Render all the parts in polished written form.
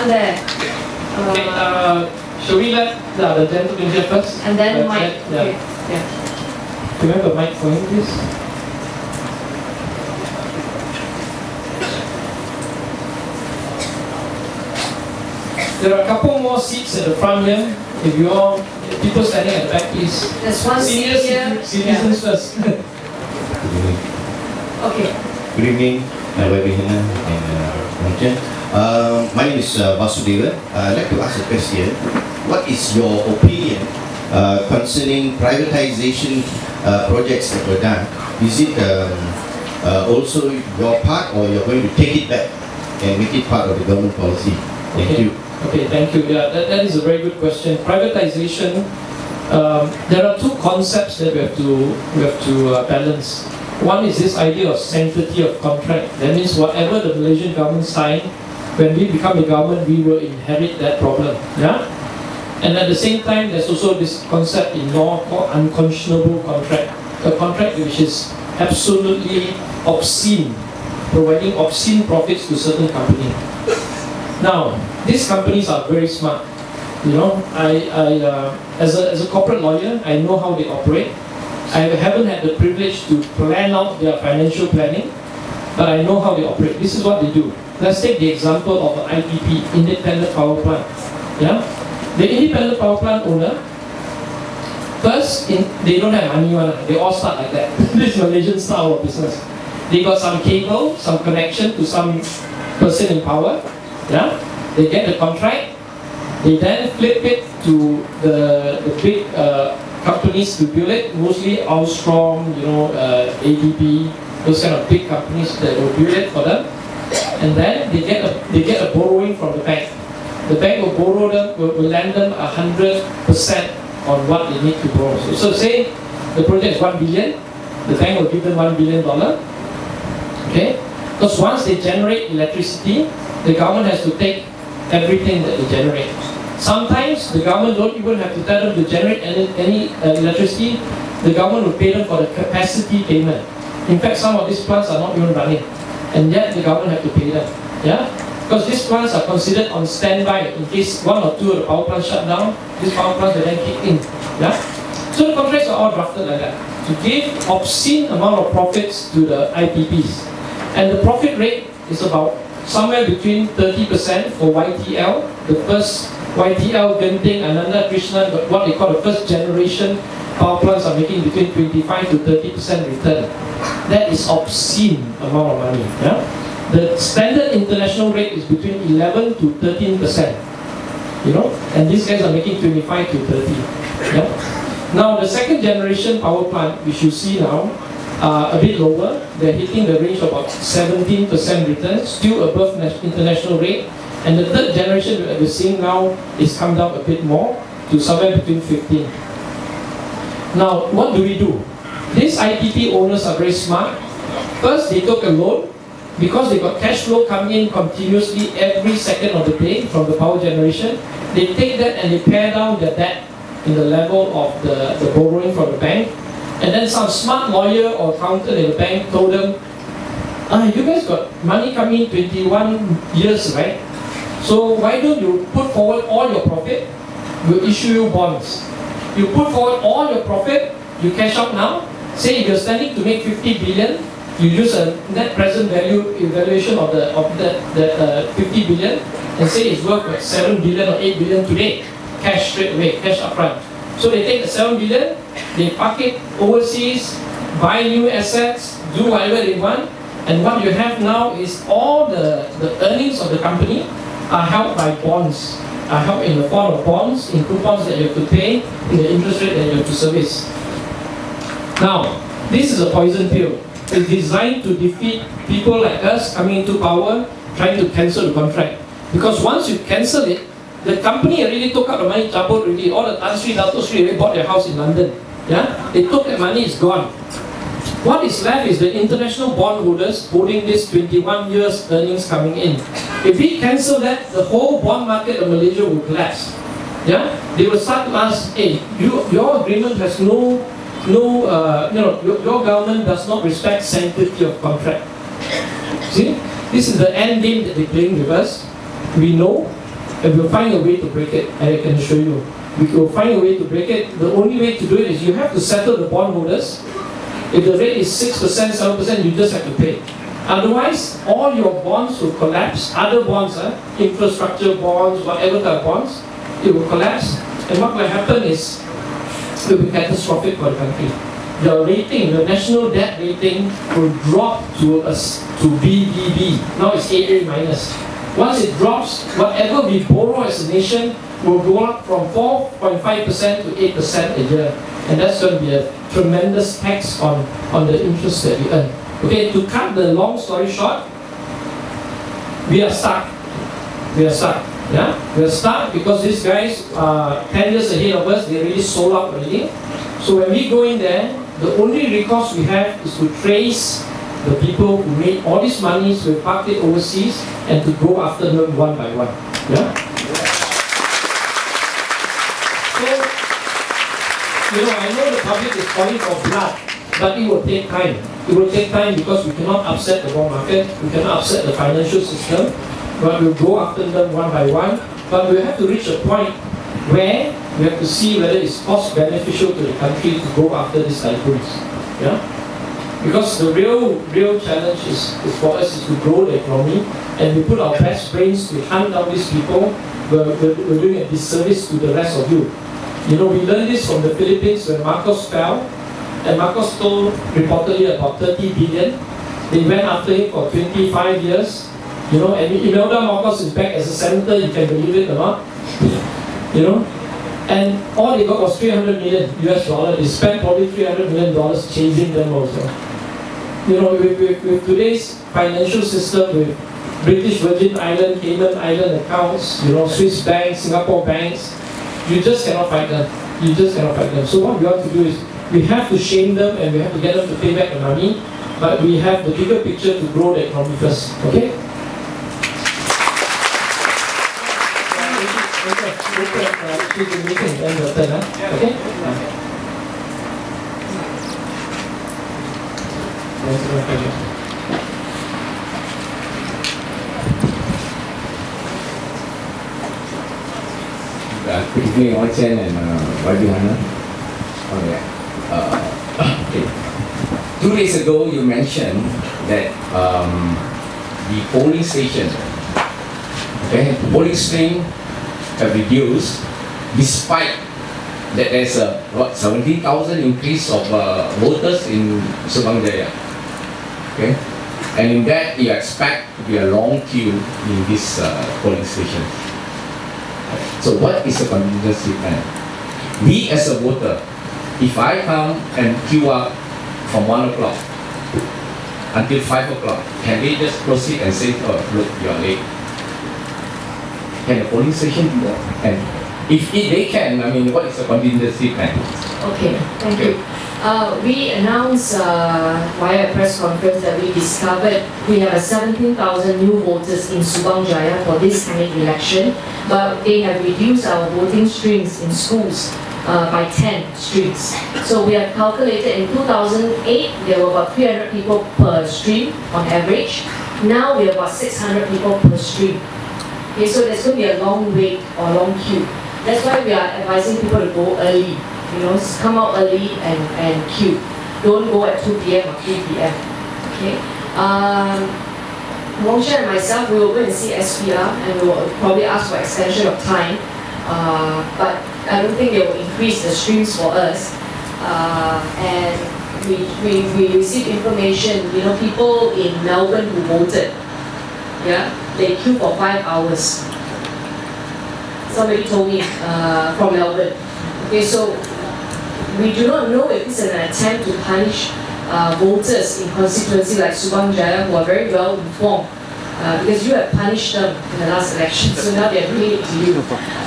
there. Okay, should we let the gentleman here first? And then Mike. Yeah. Okay. Yeah. Do you have a mic for him, please? There are a couple more seats at the front here. If you all, people standing at the back, please. There's one Senior seat here. citizens first. Okay. Good evening, Wong Chen Hannah and Wong Chen. My name is Vasudeva. I'd like to ask a question. What is your opinion concerning privatization projects that were done? Is it also your part, or you're going to take it back and make it part of the government policy? Thank you. Okay, thank you. Yeah, that is a very good question. Privatization. There are two concepts that we have to balance. One is this idea of sanctity of contract. That means whatever the Malaysian government signed, when we become the government, we will inherit that problem. Yeah? And at the same time, there's also this concept in law called unconscionable contract. A contract which is absolutely obscene, providing obscene profits to certain company. Now, these companies are very smart. You know, as a corporate lawyer, I know how they operate. I haven't had the privilege to plan out their financial planning, but I know how they operate. This is what they do. Let's take the example of an IPP, independent power plant. Yeah, the independent power plant owner. First, they don't have money. They all start like that. This Malaysian style of business. They got some cable, some connection to some person in power. Yeah, they get the contract. They then flip it to the big companies to build it, mostly Alstrom, you know, ADB, those kind of big companies that will build it for them. And then they get a borrowing from the bank. The bank will borrow them, will lend them 100% on what they need to borrow. So say the project is 1 billion, the bank will give them $1 billion. Okay? Because once they generate electricity, the government has to take everything that they generate. Sometimes the government don't even have to tell them to generate any electricity. The government will pay them for the capacity payment. In fact, some of these plants are not even running, and yet the government have to pay them. Yeah, because these plants are considered on standby in case one or two of the power plants shut down. These power plants will then kick in. Yeah, so the contracts are all drafted like that to give obscene amount of profits to the IPPs, and the profit rate is about somewhere between 30% for YTL, the first YTL, Genting, Ananda, Krishna, what they call the first generation power plants are making between 25 to 30% return. That is obscene amount of money. Yeah? The standard international rate is between 11 to 13%. You know, and these guys are making 25 to 30. Yeah? Now the second generation power plant, which you see now, a bit lower. They're hitting the range of about 17% return, still above international rate. And the third generation that we're seeing now is come down a bit more to somewhere between 15. Now, what do we do? These IPP owners are very smart. First, they took a loan because they got cash flow coming in continuously every second of the day from the power generation. They take that and they pare down their debt in the level of the borrowing from the bank. And then some smart lawyer or accountant in the bank told them, you guys got money coming in 21 years, right? So why don't you put forward all your profit? We'll issue you bonds. You put forward all your profit, you cash out now. Say if you're standing to make 50 billion, you use a net present value evaluation of that 50 billion and say it's worth 7 billion or 8 billion today. Cash straight away, cash upfront. So they take the 7 billion, they park it overseas, buy new assets, do whatever they want, and what you have now is all the earnings of the company are held by bonds, are held in the form of bonds, in coupons that you have to pay, in the interest rate that you have to service. Now, this is a poison pill. It's designed to defeat people like us coming into power, trying to cancel the contract. Because once you cancel it, the company already took out the money, cabut already. All the Tan Sri, Dato Sri already bought their house in London. Yeah? They took that money, it's gone. What is left is the international bondholders holding this 21 years earnings coming in. If we cancel that, the whole bond market of Malaysia will collapse. Yeah? They will start to ask, hey, your agreement has your government does not respect sanctity of contract. See? This is the end game that they're playing with us. We know. and we'll find a way to break it, and I can show you. We will find a way to break it. The only way to do it is you have to settle the bondholders. If the rate is 6%, 7%, you just have to pay. Otherwise, all your bonds will collapse. Other bonds, infrastructure bonds, whatever type of bonds, it will collapse. And what will happen is, it will be catastrophic for the country. The rating, the national debt rating, will drop to BBB. Now it's AA minus. Once it drops, whatever we borrow as a nation will go up from 4.5% to 8% a year. And that's going to be a tremendous tax on the interest that we earn. Okay, to cut the long story short, we are stuck. We are stuck. Yeah? We are stuck because these guys, 10 years ahead of us, they really sold out already. So when we go in there, the only recourse we have is to trace the people who made all these money, so we parked it overseas, and to go after them one by one. Yeah? So, I know the public is calling for blood, but it will take time. It will take time because we cannot upset the bond market, we cannot upset the financial system, but we'll go after them one by one. But we have to reach a point where we have to see whether it's cost beneficial to the country to go after these tycoons. Yeah? Because the real challenge is for us is to grow the economy, and we put our best brains to hunt down these people. We're doing a disservice to the rest of you. We learned this from the Philippines when Marcos fell, and Marcos stole reportedly about 30 billion. They went after him for 25 years. And Imelda Marcos is back as a senator, you can believe it or not. And all they got was $300 million US. They spent probably $300 million chasing them also. With today's financial system, with British Virgin Island, Cayman Island accounts, Swiss banks, Singapore banks, you just cannot fight them. You just cannot fight them. So what we have to do is, we have to shame them and we have to get them to pay back the money, but we have the bigger picture to grow the economy first. Okay? Okay? Good evening, Wong Chen and Hannah. Okay. 2 days ago, you mentioned that the polling station, polling station have reduced despite that there's a 17,000 increase of voters in Subang Jaya. Okay, and in that you expect to be a long queue in this polling station. So what is the contingency plan? We as a voter, if I come and queue up from 1 o'clock until 5 o'clock, can they just proceed and say, oh, look, you're late? Can the polling station do that? And if they can, what is the contingency plan? Okay, thank you. We announced via a press conference that we discovered we have 17,000 new voters in Subang Jaya for this coming election, but they have reduced our voting streams in schools by 10 streams. So we have calculated in 2008 there were about 300 people per stream on average. Now we have about 600 people per stream. Okay, so there's going to be a long wait or long queue. That's why we are advising people to go early. Come out early and queue. Don't go at 2 p.m. or 3 p.m. Okay. Wong Chen and myself, we will go and see SPR and we will probably ask for extension of time. But I don't think they will increase the streams for us. And we received information, people in Melbourne who voted. Yeah, they queued for 5 hours. Somebody told me from Melbourne. Okay, so we do not know if it's an attempt to punish voters in constituency like Subang Jaya who are very well informed because you have punished them in the last election, so now they're doing it to you.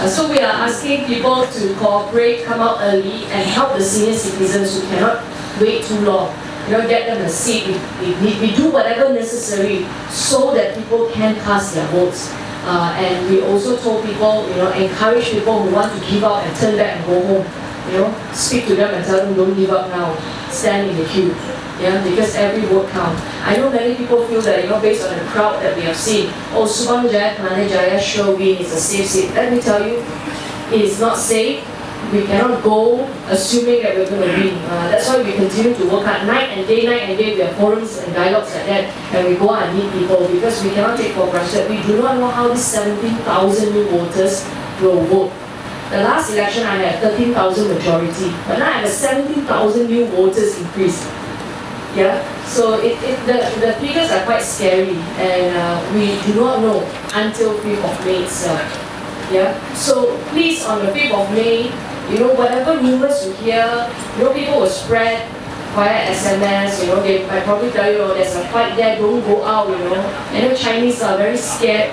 So we are asking people to cooperate, come out early and help the senior citizens who cannot wait too long. Get them a seat. We do whatever necessary so that people can cast their votes. And we also told people, encourage people who want to give up and turn back and go home. Speak to them and tell them don't give up now. Stand in the queue. Yeah, because every vote counts. I know many people feel that, based on the crowd that we have seen, Subang Jaya, Kelana Jaya sure win, is a safe seat. Let me tell you, it is not safe. We cannot go assuming that we're going to win. That's why we continue to work hard night and day. We have forums and dialogues like that, and we go out and meet people, because we cannot take for granted. We do not know how these 17,000 new voters will vote. The last election I had 13,000 majority, but now I have a 17,000 new voters increase. Yeah, so the figures are quite scary, and we do not know until 5th of May itself. Yeah, so please, on the 5th of May, whatever rumors you hear, people will spread via SMS. They might probably tell you, there's a fight there, don't go out. I know Chinese are very scared.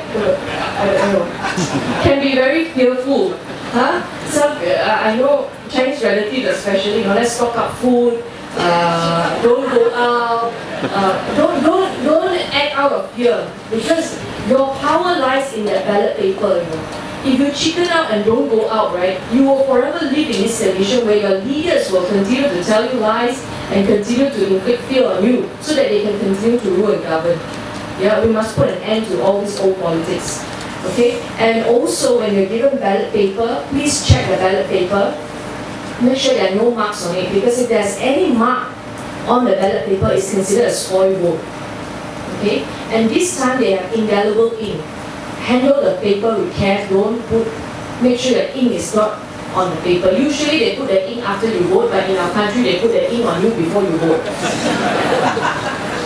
Can be very fearful. Huh? I know Chinese relatives especially. Let's stock up food. Don't go out. Don't act out of fear, because your power lies in that ballot paper. If you chicken out and don't go out, right, you will forever live in this condition where your leaders will continue to tell you lies and continue to inflict fear on you, so that they can continue to rule and govern. Yeah, we must put an end to all this old politics. Okay, and also when you're given ballot paper, please check the ballot paper. Make sure there are no marks on it, because if there's any mark on the ballot paper, it's considered a spoil vote. Okay, and this time they have indelible ink. Handle the paper with care. Make sure the ink is not on the paper. Usually they put the ink after you vote, but in our country they put the ink on you before you vote.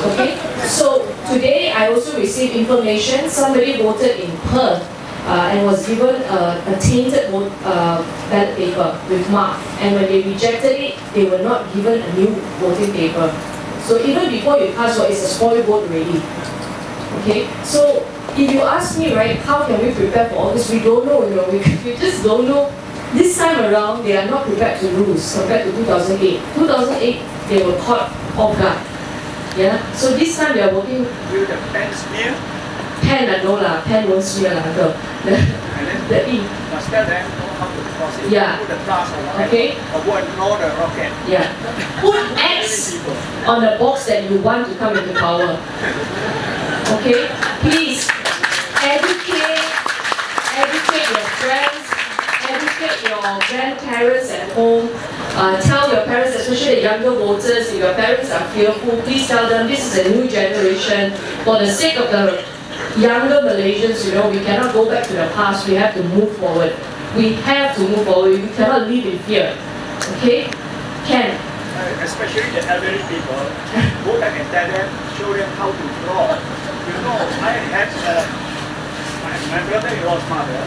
Okay, so today I also received information. Somebody voted in Perth and was given a tainted ballot paper with mark, and when they rejected it, they were not given a new voting paper. So even before you cast vote, it's a spoil vote already. Okay, so if you ask me, right, how can we prepare for all this? We don't know, we just don't know. This time around, they are not prepared to lose compared to 2008. 2008, they were caught off guard. Yeah, so this time they are working. Will the pen smear? Pen, no lah, pen won't smear lah. The ink. Must tell them how to cross it. Yeah. Put the plus on the Okay. Avoid blow the rocket. Yeah. Put X on the box that you want to come into power. Okay? Please, educate your friends, educate your grandparents at home. Tell your parents, especially the younger voters, if your parents are fearful, please tell them this is a new generation. For the sake of the younger Malaysians, we cannot go back to the past. We have to move forward. We have to move forward. We cannot live in fear. Okay? Ken? Especially the elderly people, go back and tell them, show them how to draw. I had my brother-in-law's mother.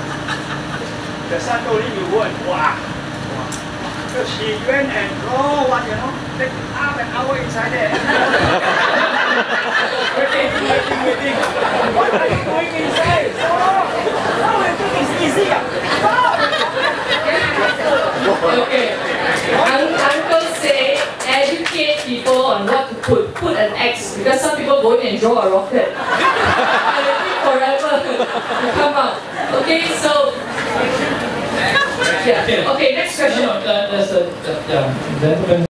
The son told him, you go and wow. So she went and draw one, take half an hour inside there. waiting. What are you doing inside? Oh, it's easy. Okay. Uncle say, educate people on what to put. Put an X, because some people go in and draw a rocket. And it takes forever to come out. Okay, so. Yeah. Okay, next question. There's a gentleman